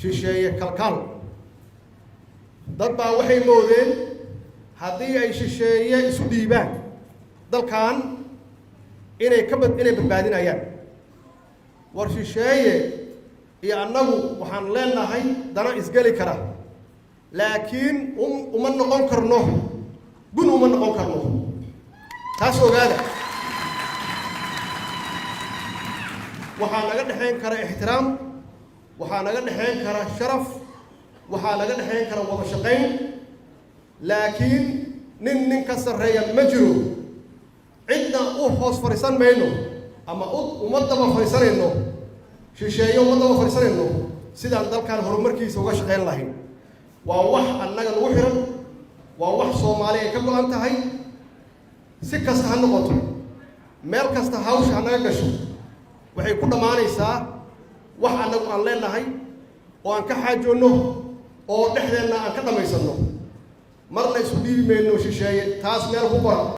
shisheeye kalkaal dad baa waxay moodeen haddii ay shisheeye isu dhiibaan dalkan inay badbaadinayaan war shisheeye iyo annagu waxaan leenahay dana isgeli kara laakiin uma noqon karno gun uma noqon karno taas ogaada waxaa naga dhaxayn kara ixtiraam waxaa naga dhaxayn kara sharaf waxaa naga dhaxayn kara wada shaqayn laakiin nin ka sarreeya ma jiro cidna u hoos fariisan mayno ama uma daba fariisanayno shisheeye uma daba fariisanayno sidaan dalkan horumarkiisa uga shaqayn lahayn waa wax annaga lagu xiran waa wax Soomaali ay ka go'an tahay si kasta ha noqoto meel kasta hawsha naga gasho waxay ku dhamaanaysaa wax annagu aan leenahay oo aan ka xaajoonno oo dhexdeena aan ka dhamaysano marna isu dhiibi mayno shisheeye taas meel ku qoran